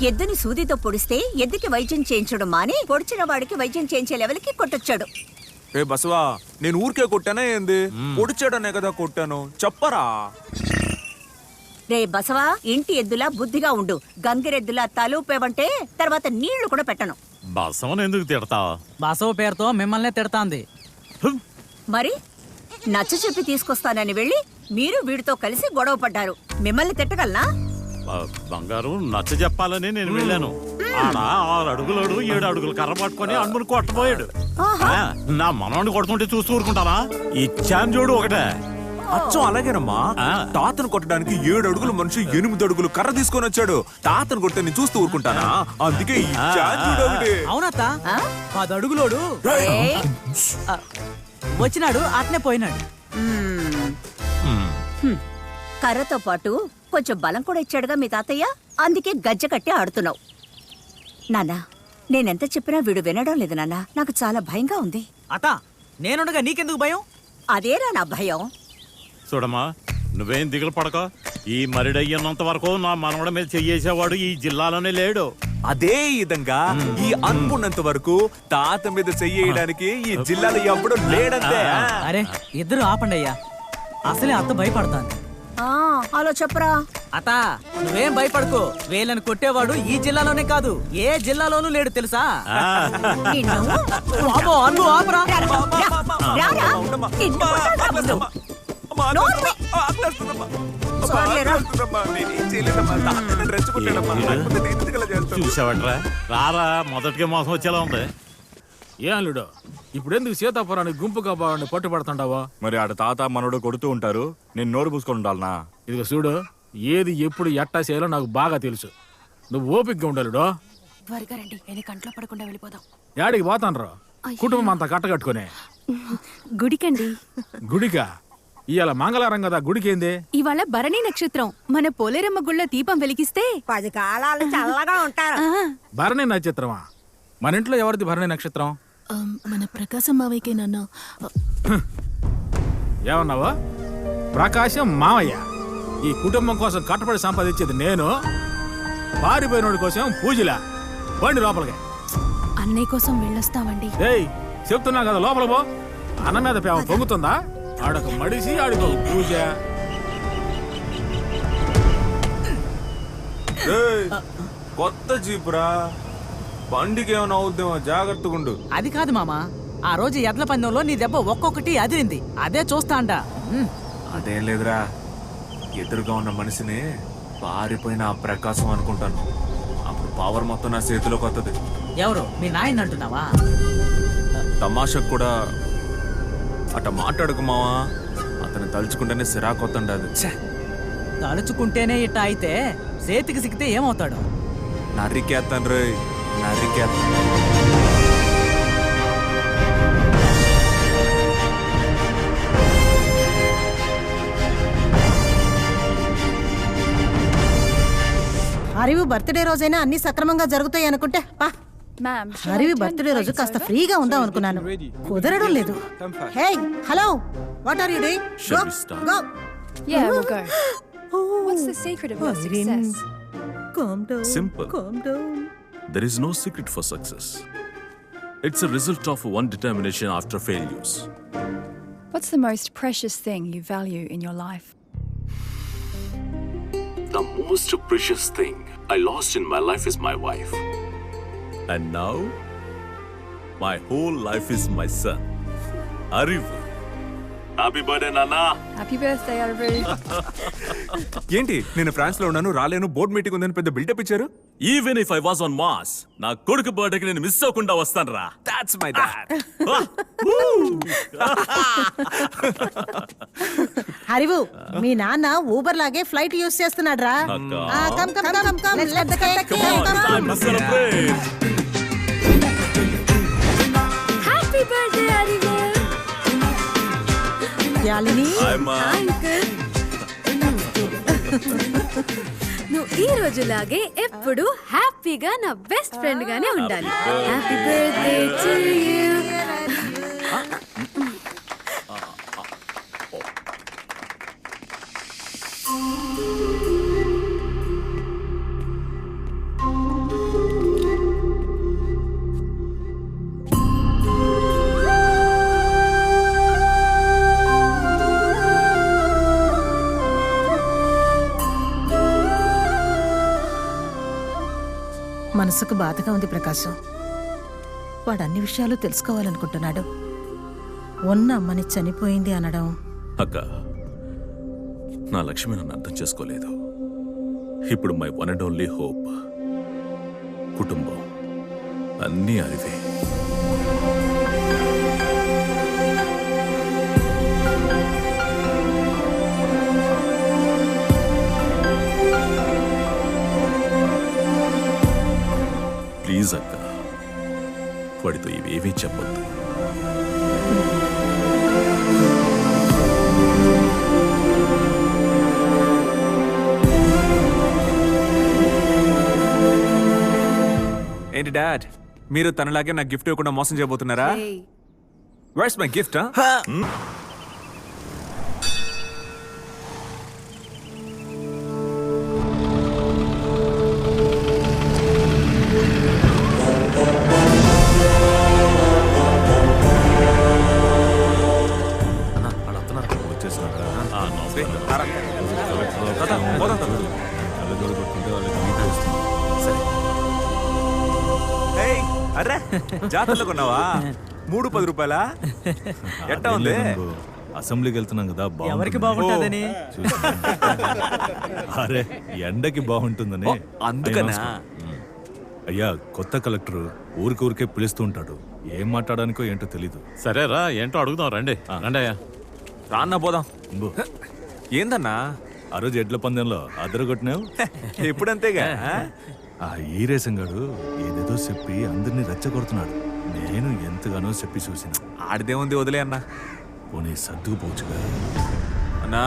ఎద్దుని సూదితో పొడిస్తే ఎద్దుకి వైద్యం చేయించడం మాని పొడిచిన వాడికి వైద్యం చేయించే లెవెల్కి కొట్టొచ్చాడు. ఏ బసవా, నేను ఊరికే కొట్టానా ఏంది? పొడిచాడనే కదా కొట్టాను, చెప్పరా? రే బసవా, ఇంటి ఎద్దులా బుద్ధిగా ఉండు. గంగిరెద్దులా తలూపేవంటే తర్వాత నీళ్లు కూడా పెట్టను. బసవను ఎందుకు తిడతావు? బసవ పేరుతో మిమ్మల్నే తిడతాంది. మరి నచ్చ చెప్పి తీసుకొస్తానని వెళ్ళి మీరు వీడితో కలిసి గొడవ పడ్డారు. మిమ్మల్ని తిట్టగలనా? బంగారు నచ్చ చెప్పాలని నేను వెళ్ళాను. ఆడ 6 అడుగులోడు 7 అడుగులు కర్ర పట్టుకొని అన్నుని కొట్టబోయాడు. నా మనవాడిని కొడుతుంటే చూస్తూ ఊరుకుంటానా? ఇచ్చాను చూడు ఒకటే. అచ్చం అలాగేనమ్మా. తాతను కొట్టడానికి 7 అడుగుల మనిషి 8 అడుగులు కర్ర తీసుకొని వచ్చాడు. తాతను కొడితే నేను చూస్తూ ఊరుకుంటానా? అందుకే అవునత్త, 10 అడుగులోడు వచ్చినాడు, అట్నే పోయినాడు. కర్రతో పాటు కొంచెం బలం కూడా ఇచ్చాడుగా మీ తాతయ్య. అందుకే గజ్జ కట్టి ఆడుతున్నావు. నాన్నా, నేనెంత చెప్పినా వీడు వినడం లేదు నాన్న. నాకు చాలా భయంగా ఉంది. అత్త, నేనుండగా నీకెందుకు భయం? అదేరా నా భయం. చూడమ్మా, నువ్వేం దిగులు పడక. ఈ మరిడయ్యన్నంత వరకు నా మనవడ మీద చెయ్యేసేవాడు ఈ జిల్లాలోనే లేడు. అదే విధంగా ఈ అనుకున్నంత వరకు తాత మీద చెయ్యడానికి ఈ జిల్లాలో ఎప్పుడు లేడంతే. అరే ఇద్దరు ఆపండి అయ్యా, అసలే అత్త భయపడతాను. అలా చెప్పరా. అత్త, నువ్వేం భయపడకు. వీళ్ళని కొట్టేవాడు ఈ జిల్లాలోనే కాదు, ఏ జిల్లాలోనూ లేడు తెలుసా? చూసావట్రా, రారా మొదటికే మోసం వచ్చేలా ఉంది. ఏ అల్లుడు, ఇప్పుడెందుకు సీతాపురానికి గుంపు కాపాలని పట్టుబడుతుంటావా? మరి ఆడ తాత మనోడు కొడుతూ ఉంటారు, నేను నోరు పూసుకొని ఉండాలనా? ఇదిగో చూడు, ఏది ఎప్పుడు ఎట్టా చేయాలో నాకు బాగా తెలుసు. నువ్వు ఓపికగా ఉండాలిడో. త్వరగా రండి, నేను కంట్లో పడకుండా వెళ్ళిపోదాం. యాడికి పోతాన్రా? కుటుంబం అంతా కట్టగట్టుకునే. గుడికండి. గుడికా? ఇవాళ మంగళవారం కదా, గుడికేంది? ఇవాళ భరణి నక్షత్రం. మన పోలేరమ్మ గుళ్ళ దీపం వెలిగిస్తే 10 కాలాలు చల్లగా ఉంటారు. భరణి నక్షత్రమా? మన ఇంట్లో ఎవరిది భరణి నక్షత్రం? మన ప్రకాశం మావయ్యకే నాన్న. ఏమన్నావా? ప్రకాశం మావయ్య. ఈ కుటుంబం కోసం కట్టబడి సంపాదించేది నేను. పారిపోయినోడి కోసం పూజలా. బండి లోపలికి. అన్నయ్య కోసం వెళ్ళొస్తామండి. ఏయ్, చెప్తున్నా కదా, లోపల పో. అన్న మీద ప్రేమ పొంగుతుందా? ఆడొక మడిసి, ఆడికి ఒక పూజ. కొత్త జీపురా, బండికి ఏమైనా అవుద్దేమో, జాగ్రత్తగా ఉండు. అది కాదు మామ, ఆ రోజు ఎడ్ల పందెంలో నీ దెబ్బ ఒక్కొక్కటి అదిరింది. అదే చూస్తా అంట. అదేం లేదురా, ఎదురుగా ఉన్న మనిషిని పారిపోయిన ఆ ప్రకాశం అనుకుంటాను. అప్పుడు పవర్ మొత్తం నా చేతిలోకి వస్తుంది. ఎవరు? మీ నాయన అంటున్నావా? తమాషకు కూడా అట్ట మాట్లాడుకు మావా. అతను తలుచుకుంటేనే సిరాకు వస్తుండే. తలుచుకుంటేనే ఇట్ట అయితే చేతికి సిక్కితే ఏమవుతాడు? నరికేస్తాను రే, నరికేస్తాను. హరివి బర్త్డే రోజైనా అన్ని సక్రమంగా జరుగుతాయి అనుకుంటే హరివి బర్త్డే రోజు కాస్త ఫ్రీగా ఉందాం అనుకున్నాను, కుదరడం లేదు. Hey hello, what are you doing? Go. Yeah, we'll go. What's the secret of your success? Calm down. Simple. Calm down. There is no secret for success. It's a result of one determination after failures. What's the most precious thing you value in your life? The most precious thing I lost in my life is my wife. And now, my whole life is my son, Arivu. Happy birthday, Nana. Happy birthday, Arivu. ఏంటి, నేను France లో ఉన్నాను, రాలేను, board meeting ఉందని పెద్ద buildup ఇచ్చారు. Even if I was on Mars, నా కొడుకు బర్త్డేకి నేను మిస్ అవ్వకుండా వస్తాను రా. That's my dad. హరివు, మీ నాన్న ఊబర్ లాగే ఫ్లైట్ యూస్ చేస్తున్నాడు రా. Come come come come, let's cut the cake. Time to celebrate. Happy birthday, Arivu. యాలిని, నువ్వు ఈ రోజులాగే ఎప్పుడు హ్యాపీగా నా బెస్ట్ ఫ్రెండ్ గానే ఉండాలి. Happy birthday to you. మనసుకు బాధగా ఉంది ప్రకాశం. వాడు అన్ని విషయాలు తెలుసుకోవాలనుకుంటున్నాడు. ఉన్న అమ్మని చనిపోయింది అనడం. అక్క, నా లక్ష్మి నన్ను అర్థం చేసుకోలేదు. ఇప్పుడు my one and only hope కుటుంబం అన్నీ అరివే. ప్లీజ్ అక్క, వాడితో ఇవేమీ చెప్పొద్దు. ఏంటి డాడ్, మీరు తనలాగే నాకు గిఫ్ట్ ఇవ్వకుండా మోసం చేయబోతున్నారా? Wears my gift? అరే, జాతరలో కొన్నావా? 3-10 రూపాయలా? ఎట్టా ఉంది? అసెంబ్లీకి వెళ్తున్నాం కదా, ఎవరికి బాగుంటుందని. అరే, ఎండకి బాగుంటుందని. అందుకనా? అయ్యా, కొత్త కలెక్టర్ ఊరికే పిలుస్తూ ఉంటాడు. ఏం మాట్లాడానికో ఏంటో తెలీదు. సరేరా, ఏంటో అడుగుదాం, రండి రండి అయ్యా. రాన్నా పోదాం. ఏందన్నా ఆ రోజు ఎడ్ల పందెంలో అదరగొట్టినావు. ఎప్పుడంతేగా. ఆ ఈరేసంగాడు ఏదేదో చెప్పి అందరినీ రెచ్చగొడుతున్నాడు. నేను ఎంతగానో చెప్పి చూసిన. ఆడిదేముంది, వదిలే అన్నా. పోనీ సర్దుకుపోవచ్చుగా. అన్నా,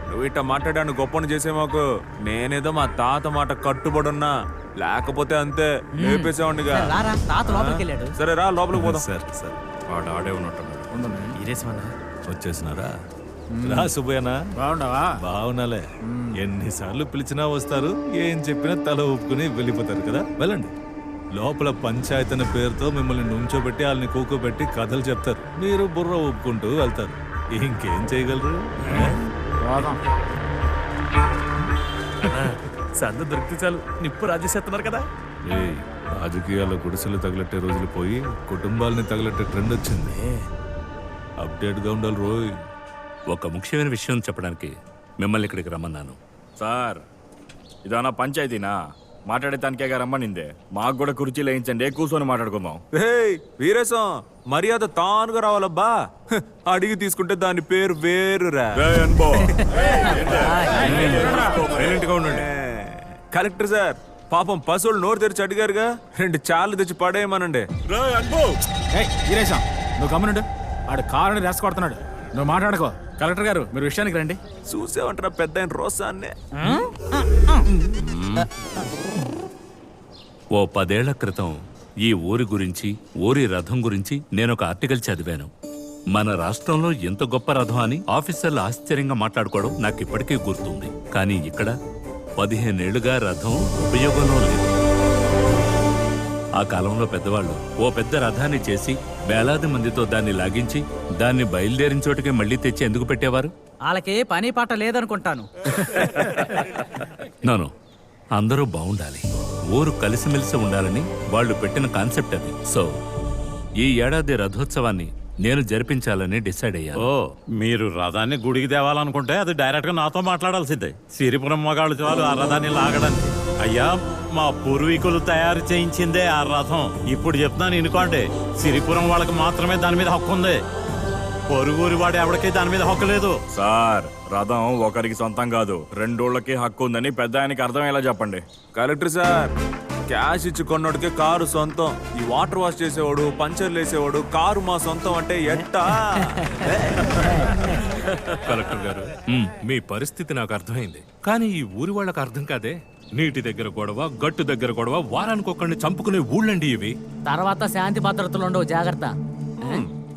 నువ్వు ఇట్ట మాట్లాడాను గొప్పను చేసే మాకు. నేనేదో మా తాత మాట కట్టుబడున్నా, లేకపోతే అంతే లేపేసేవాడిగా. రారా, తాత లోపలికి వెళ్ళాడు. సరే రా, లోపలికి పోదాం. సరే సరే, వాడు ఆడే ఉన్నట్టున్నాడు. వచ్చేసినారా? రా సుబ్బయ్యనా, బాగుండవా? బాగున్నాలే. ఎన్నిసార్లు పిలిచినా వస్తారు, ఏం చెప్పినా తల ఊపుకుని వెళ్ళిపోతారు కదా. వెళ్ళండి. లోపల పంచాయతీ అనే పేరుతో మిమ్మల్ని నుంచోబెట్టి వాళ్ళని కూకోబెట్టి కథలు చెప్తారు. మీరు బుర్ర ఊపుకుంటూ వెళ్తారు. ఇంకేం చేయగలరు? సందు దొరికితే చాలు నిప్పు రాజేసేస్తున్నారు కదా. రాజకీయాల్లో గుడిసెలు తగలెట్టే రోజులు పోయి కుటుంబాలని తగలెట్టే ట్రెండ్ వచ్చింది. అప్డేట్గా ఉండాలి రోయ్. ఒక ముఖ్యమైన విషయం చెప్పడానికి మిమ్మల్ని ఇక్కడికి రమ్మన్నాను. సార్, ఇదన్నా పంచాయతీనా? మాట్లాడేదానికేగా రమ్మనిందే. మాకు కూడా కుర్చీలు వేయించండి, కూర్చొని మాట్లాడుకుందాం. వీరేశం, మర్యాద తానుగా రావాలబ్బా. అడిగి తీసుకుంటే దాని పేరు వేరురా. కలెక్టర్ సార్, పాపం పశువులు నోరు తెరిచి అడిగారుగా, 2 చాలు తెచ్చి పడేయమనండి. ఈరేశం, నువ్వు గమనుండు. ఆడు కారుని రెచ్చగొడుతున్నాడు. నువ్వు మాట్లాడుకో. కలెక్టర్ గారు, మీరు విషయానికి రండి. చూసేవంటారా పెద్ద ఆయన రోసాన్ని? ఓ 10 ఏళ్ల క్రితం ఈ ఊరి గురించి, ఊరి రథం గురించి నేనొక ఆర్టికల్ చదివాను. మన రాష్ట్రంలో ఎంత గొప్ప రథం అని ఆఫీసర్లు ఆశ్చర్యంగా మాట్లాడుకోవడం నాకు ఇప్పటికీ గుర్తుంది. కానీ ఇక్కడ 15 ఏళ్లుగా రథం ఉపయోగంలో లేదు. ఆ కాలంలో పెద్దవాళ్ళు ఓ పెద్ద రథాన్ని చేసి వేలాది మందితో దాన్ని లాగించి దాన్ని బయలుదేరిన చోటుకి మళ్లీ తెచ్చి ఎందుకు పెట్టేవారు? వాళ్ళకి పని పాట లేదనుకుంటాను. నోను, అందరూ బాగుండాలి, ఊరు కలిసిమెలిసి ఉండాలని వాళ్ళు పెట్టిన కాన్సెప్ట్ అది. సో ఈ ఏడాది రథోత్సవాన్ని నేను జరిపించాలని డిసైడ్ అయ్యాను. ఓ, మీరు రథాన్ని గుడికి తేవాలనుకుంటే అది డైరెక్ట్ గా నాతో మాట్లాడాల్సిందే. సిరిపురం మగాళ్ళు చాలు ఆ రథాన్ని లాగడానికి. అయ్యా, మా పూర్వీకులు తయారు చేయించిందే ఆ రథం. ఇప్పుడు చెప్తున్నాను ఇనుకోండి, సిరిపురం వాళ్ళకి మాత్రమే దాని మీద హక్కు ఉంది. పొరుగురి వాడు ఎవరికి దాని మీద హక్కు లేదు. సార్, రథం ఒకరికి సొంతం కాదు, 2 ఊళ్ళకి హక్కు ఉందని పెద్ద ఆయనకి అర్థమయ్యేలా చెప్పండి. కలెక్టర్ సార్, క్యాష్ ఇచ్చి కొన్నోడికే కారు సొంతం. ఈ వాటర్ వాష్ చేసేవాడు, పంచర్లు వేసేవాడు కారు మా సొంతం అంటే ఎట్టా? కలెక్టర్ గారు, మీ పరిస్థితి నాకు అర్థమైంది. కానీ ఈ ఊరి వాళ్ళకి అర్థం కాదే. నీటి దగ్గర గొడవ, గట్టు దగ్గర గొడవ, వారానికి ఒక్కడిని చంపుకునే ఊళ్ళండి ఇవి. తర్వాత శాంతి భద్రతలు ఉండవు, జాగ్రత్త.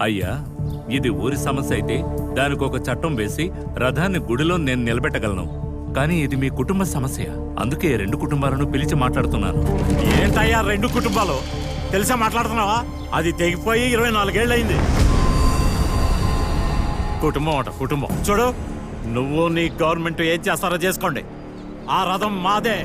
అయ్యా, ఇది ఊరి సమస్య అయితే దానికి ఒక చట్టం వేసి రథాన్ని గుడిలో నేను నిలబెట్టగలను. కానీ ఇది మీ కుటుంబ సమస్య, అందుకే 2 కుటుంబాలను పిలిచి మాట్లాడుతున్నాను. ఏంటయ్యా 2 కుటుంబాలు? తెలిసా మాట్లాడుతున్నావా? అది తెగిపోయి 24 ఏళ్ళయింది. కుటుంబం అట కుటుంబం. చూడు, నువ్వు నీ గవర్నమెంట్ ఏం చేస్తారో చేసుకోండి. ఆ రథం మాదే.